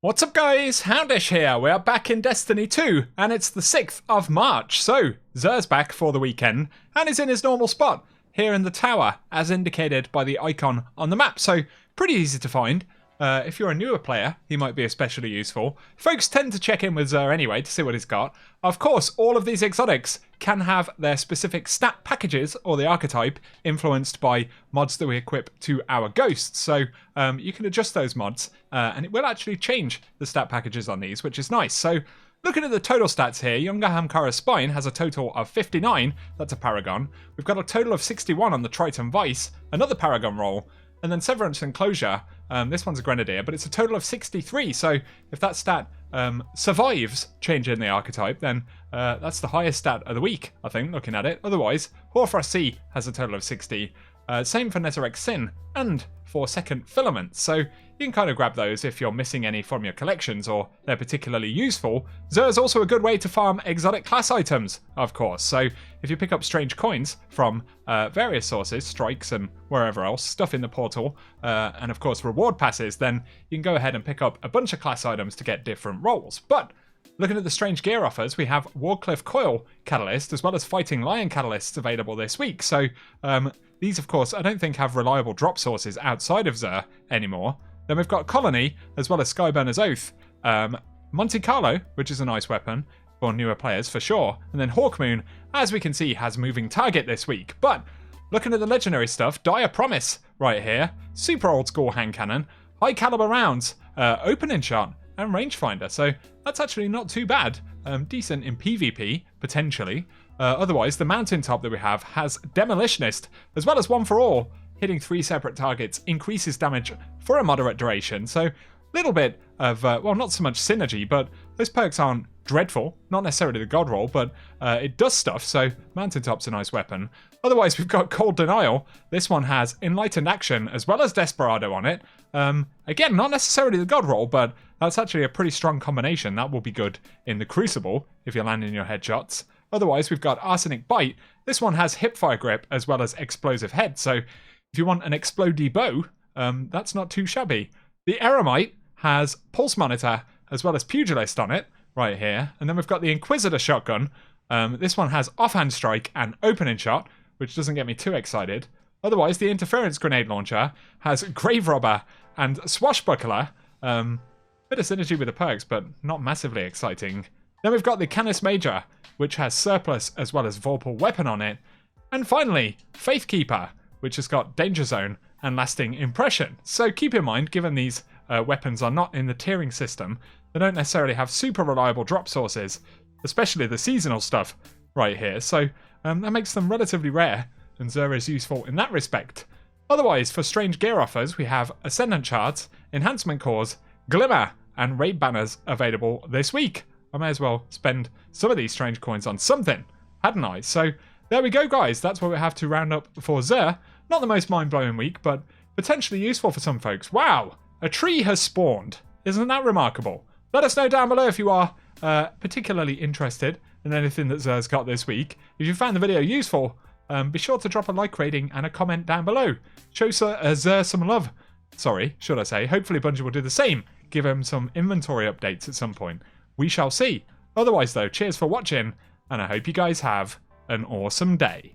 What's up guys, Houndish here, we are back in Destiny 2 and it's the 6th of March, so XUR's back for the weekend and is in his normal spot here in the tower as indicated by the icon on the map, so pretty easy to find. If you're a newer player, he might be especially useful. Folks tend to check in with XUR anyway to see what he's got. Of course, all of these exotics can have their specific stat packages, or the archetype, influenced by mods that we equip to our ghosts. So you can adjust those mods, and it will actually change the stat packages on these, which is nice. So looking at the total stats here, Younger Hamkara's Spine has a total of 59, that's a Paragon. We've got a total of 61 on the Triton Vice, another Paragon roll. And then Severance Enclosure, this one's a Grenadier, but it's a total of 63. So if that stat survives changing the archetype, then that's the highest stat of the week, I think, looking at it. Otherwise, Hoarfrost Sea has a total of 60. Same for Netherrex Sin and for Second Filament. So you can kind of grab those if you're missing any from your collections or they're particularly useful. XUR is also a good way to farm exotic class items, of course. So if you pick up strange coins from various sources, strikes and wherever else, stuff in the portal, and of course reward passes, then you can go ahead and pick up a bunch of class items to get different rolls. But looking at the strange gear offers, we have Wardcliff Coil Catalyst as well as Fighting Lion Catalysts available this week. So these, of course, I don't think have reliable drop sources outside of XUR anymore. Then we've got Colony as well as Skyburner's Oath. Monte Carlo, which is a nice weapon for newer players for sure. And then Hawkmoon, as we can see, has Moving Target this week. But looking at the legendary stuff, Dire Promise right here. Super old school hand cannon. High caliber rounds. Opening shot. And rangefinder, so that's actually not too bad. Decent in PvP, potentially. Otherwise, the mountaintop that we have has Demolitionist, as well as One for All. Hitting 3 separate targets increases damage for a moderate duration, so a little bit of, well, not so much synergy, but those perks aren't dreadful. Not necessarily the god roll, but it does stuff, so mountaintop's a nice weapon. Otherwise, we've got Cold Denial. This one has Enlightened Action as well as Desperado on it. Again, not necessarily the god roll, but that's actually a pretty strong combination. That will be good in the Crucible if you're landing your headshots. Otherwise, we've got Arsenic Bite. This one has Hipfire Grip as well as Explosive Head, so if you want an Explodey bow, that's not too shabby. The Eremite has Pulse Monitor as well as Pugilist on it, right here. And then we've got the Inquisitor Shotgun. This one has Offhand Strike and Opening Shot, which doesn't get me too excited. Otherwise, the Interference Grenade Launcher has Grave Robber and Swashbuckler. Bit of synergy with the perks, but not massively exciting. Then we've got the Canis Major, which has Surplus as well as Vorpal Weapon on it. And finally, Faithkeeper, which has got Danger Zone and Lasting Impression. So keep in mind, given these weapons are not in the tiering system, they don't necessarily have super reliable drop sources, especially the seasonal stuff right here. So that makes them relatively rare, and XUR is useful in that respect. Otherwise, for strange gear offers, we have Ascendant Shards, Enhancement Cores, Glimmer, and Raid Banners available this week. I may as well spend some of these strange coins on something, hadn't I? So there we go, guys. That's what we have to round up for XUR. Not the most mind-blowing week, but potentially useful for some folks. Wow, a tree has spawned. Isn't that remarkable? Let us know down below if you are particularly interested in anything that XUR's got this week. If you found the video useful, be sure to drop a like rating and a comment down below. Show XUR some love. Sorry, should I say. Hopefully Bungie will do the same. Give him some inventory updates at some point. We shall see. Otherwise though, cheers for watching, and I hope you guys have an awesome day.